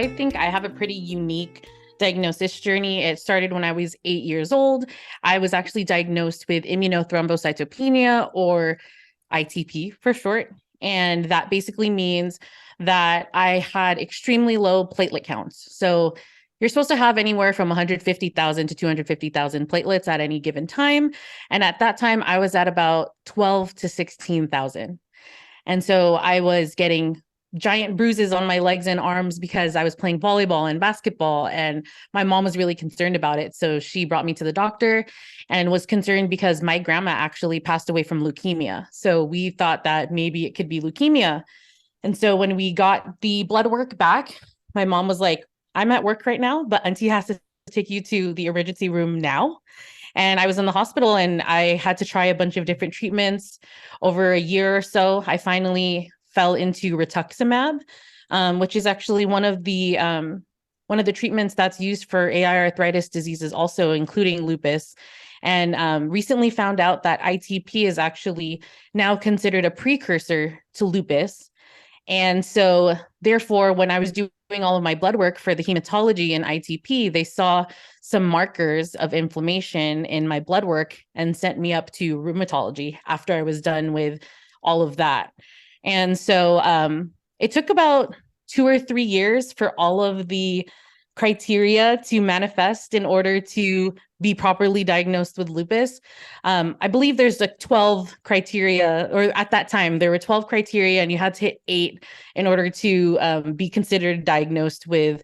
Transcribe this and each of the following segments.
I think I have a pretty unique diagnosis journey. It started when I was 8 years old. I was actually diagnosed with immunothrombocytopenia, or ITP for short. And that basically means that I had extremely low platelet counts. So you're supposed to have anywhere from 150,000 to 250,000 platelets at any given time. And at that time, I was at about 12 to 16,000. And so I was getting giant bruises on my legs and arms because I was playing volleyball and basketball. And my mom was really concerned about it. So she brought me to the doctor and was concerned because my grandma actually passed away from leukemia. So we thought that maybe it could be leukemia. And so when we got the blood work back, my mom was like, I'm at work right now, but auntie has to take you to the emergency room now. And I was in the hospital and I had to try a bunch of different treatments over a year or so. I finally fell into rituximab, which is actually one of the treatments that's used for AiArthritis diseases, also including lupus. And recently found out that ITP is actually now considered a precursor to lupus. And so, therefore, when I was doing all of my blood work for the hematology and ITP, they saw some markers of inflammation in my blood work and sent me up to rheumatology after I was done with all of that. And so it took about 2 or 3 years for all of the criteria to manifest in order to be properly diagnosed with lupus. I believe there's like 12 criteria, or at that time there were 12 criteria, and you had to hit 8 in order to be considered diagnosed with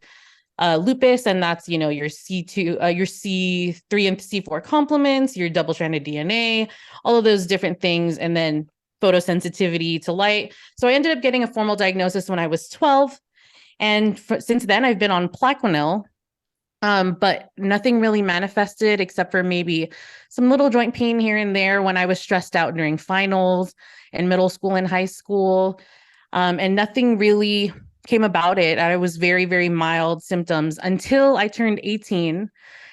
lupus. And that's, your C2, your C3 and C4 complements, your double-stranded DNA, all of those different things, and then photosensitivity to light. So I ended up getting a formal diagnosis when I was 12. And since then, I've been on Plaquenil, but nothing really manifested except for maybe some little joint pain here and there when I was stressed out during finals in middle school and high school. And nothing really came about it. I was very, very mild symptoms until I turned 18.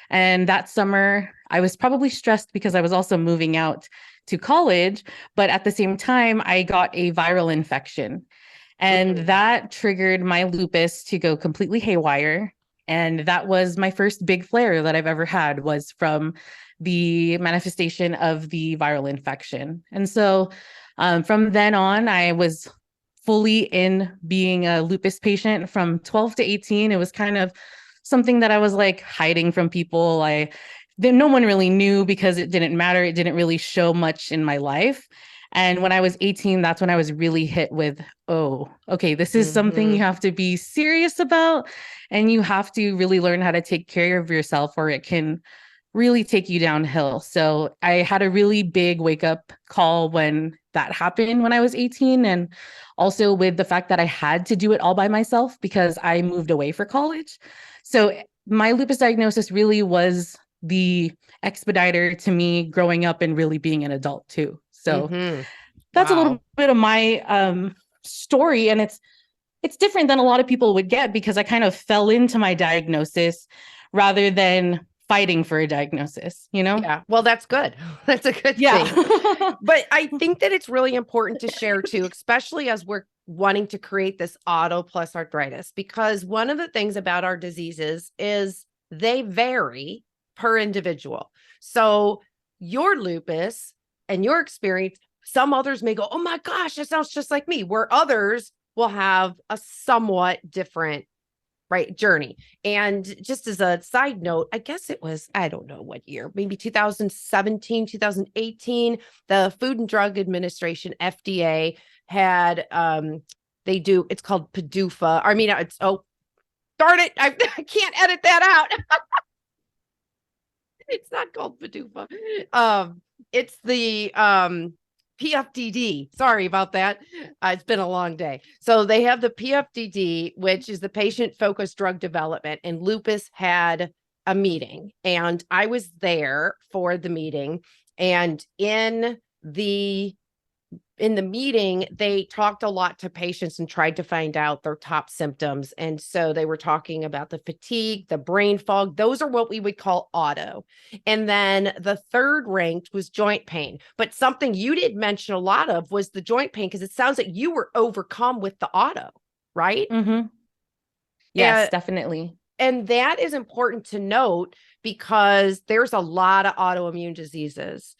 And that summer, I was probably stressed because I was also moving out to college. But at the same time, I got a viral infection. And that triggered my lupus to go completely haywire. And that was my first big flare that I've ever had, was from the manifestation of the viral infection. And so from then on, I was fully in being a lupus patient from 12 to 18. It was kind of something that I was like hiding from people. No one really knew because it didn't matter. It didn't really show much in my life. And when I was 18, that's when I was really hit with, oh, okay, this is something you have to be serious about. And you have to really learn how to take care of yourself, or it can really take you downhill. So I had a really big wake up call when that happened when I was 18. And also with the fact that I had to do it all by myself because I moved away for college. So my lupus diagnosis really was the expediter to me growing up and really being an adult too. So that's a little bit of my story. And it's different than a lot of people would get because I kind of fell into my diagnosis rather than fighting for a diagnosis, Yeah. Well, that's good. That's a good thing. But I think that it's really important to share too, especially as we're wanting to create this auto plus arthritis, because one of the things about our diseases is they vary per individual. So your lupus and your experience, some others may go, oh my gosh, it sounds just like me, where others will have a somewhat different journey. And just as a side note, I guess it was, I don't know what year, maybe 2017, 2018, the Food and Drug Administration, FDA, had, it's called PDUFA. I mean, darn it, I can't edit that out. It's not called PDUFA. It's the PFDD. Sorry about that. It's been a long day. So they have the PFDD, which is the patient-focused drug development, and lupus had a meeting, and I was there for the meeting. And in the meeting, they talked a lot to patients and tried to find out their top symptoms. And so they were talking about the fatigue, the brain fog. Those are what we would call auto. And then the third ranked was joint pain. But something you did mention a lot of was the joint pain, because it sounds like you were overcome with the auto, right? Yes, definitely. And that is important to note because there's a lot of autoimmune diseases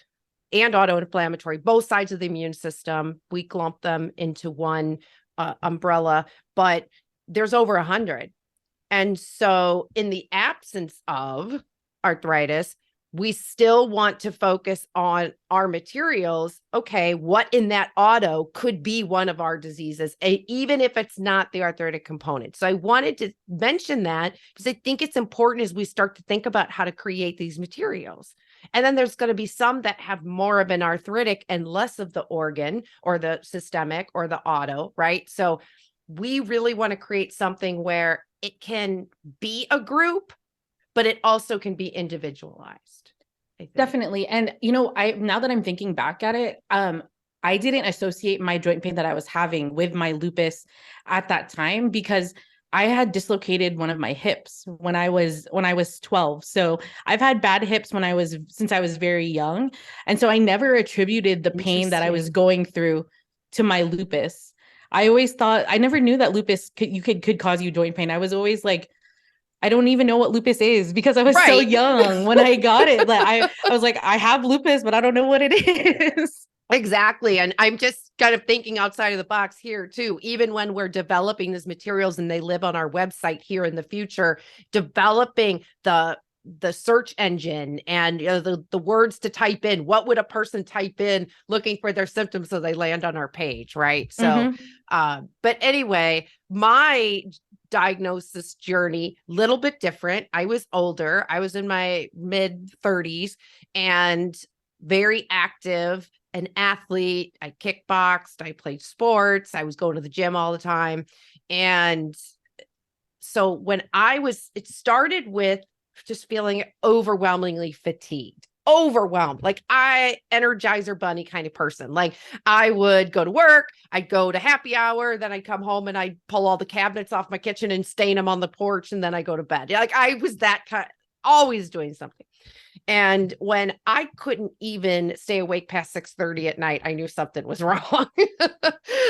and autoinflammatory, both sides of the immune system. We clump them into one umbrella, but there's over 100. And so in the absence of arthritis, we still want to focus on our materials. Okay, what in that auto could be one of our diseases, even if it's not the arthritic component. So I wanted to mention that because I think it's important as we start to think about how to create these materials. And then there's going to be some that have more of an arthritic and less of the organ or the systemic or the auto, right? So we really want to create something where it can be a group, but it also can be individualized. Definitely. And, now that I'm thinking back at it, I didn't associate my joint pain that I was having with my lupus at that time because I had dislocated one of my hips when I was 12. So I've had bad hips since I was very young. And so I never attributed the pain that I was going through to my lupus. I always thought, I never knew that lupus could cause you joint pain. I was always like, I don't even know what lupus is because I was so young when I got it. Like I was like, I have lupus, but I don't know what it is. Exactly. And I'm just kind of thinking outside of the box here too. Even when we're developing these materials and they live on our website here in the future, developing the search engine and the words to type in, what would a person type in looking for their symptoms so they land on our page, right? So, but anyway, my diagnosis journey, little bit different. I was older. I was in my mid 30s and very active, an athlete. I kickboxed, I played sports, I was going to the gym all the time. And so when it started with just feeling overwhelmingly fatigued, overwhelmed. Like Energizer Bunny kind of person. Like I would go to work, I'd go to happy hour, then I'd come home and I'd pull all the cabinets off my kitchen and stain them on the porch. And then I go to bed. Like I was that kind, always doing something. And when I couldn't even stay awake past 6:30 at night, I knew something was wrong.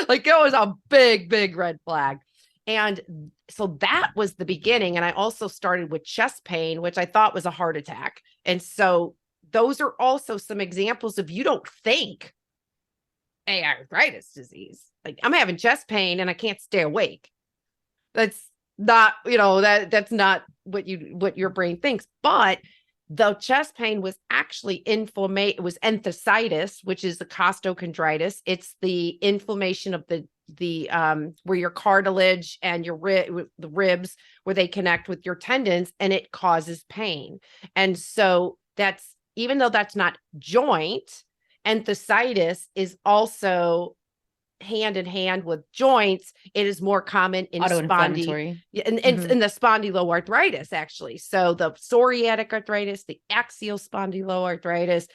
Like it was a big, big red flag. And so that was the beginning. And I also started with chest pain, which I thought was a heart attack. And so those are also some examples of you don't think AiArthritis disease. Like I'm having chest pain and I can't stay awake. That's not, that's not what your brain thinks. But the chest pain was actually inflammation. It was enthesitis, which is the costochondritis. It's the inflammation of the where your cartilage and the ribs where they connect with your tendons, and it causes pain. And so that's, even though that's not joint, enthesitis is also hand in hand with joints. It is more common in autoinflammatory in the spondyloarthritis, actually. So the psoriatic arthritis, the axial spondyloarthritis,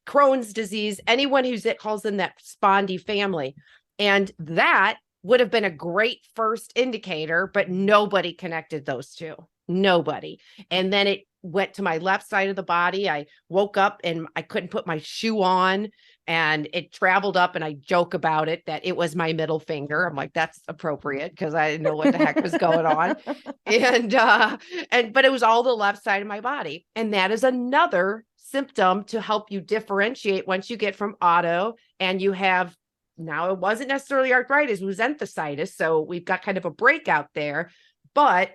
Crohn's disease, anyone it calls in that spondy family. And that would have been a great first indicator, but nobody connected those two. Nobody. And then it went to my left side of the body. I woke up and I couldn't put my shoe on, and it traveled up, and I joke about it that it was my middle finger. I'm like, that's appropriate because I didn't know what the heck was going on. But it was all the left side of my body. And that is another symptom to help you differentiate once you get from auto and you have, now it wasn't necessarily arthritis, it was enthesitis. So we've got kind of a breakout there, but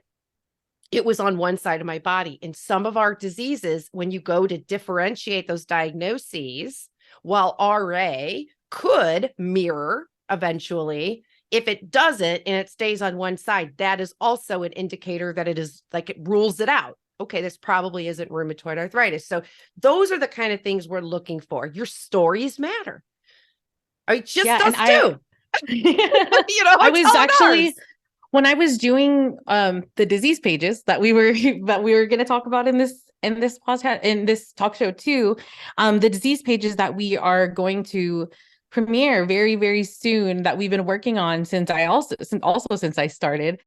it was on one side of my body. In some of our diseases, when you go to differentiate those diagnoses, while RA could mirror eventually, if it doesn't and it stays on one side, that is also an indicator that it is like it rules it out. Okay, this probably isn't rheumatoid arthritis. So those are the kind of things we're looking for. Your stories matter. It just does too. I was actually, when I was doing the disease pages that we were going to talk about in this podcast, in this talk show too, the disease pages that we are going to premiere very, very soon, that we've been working on since I started.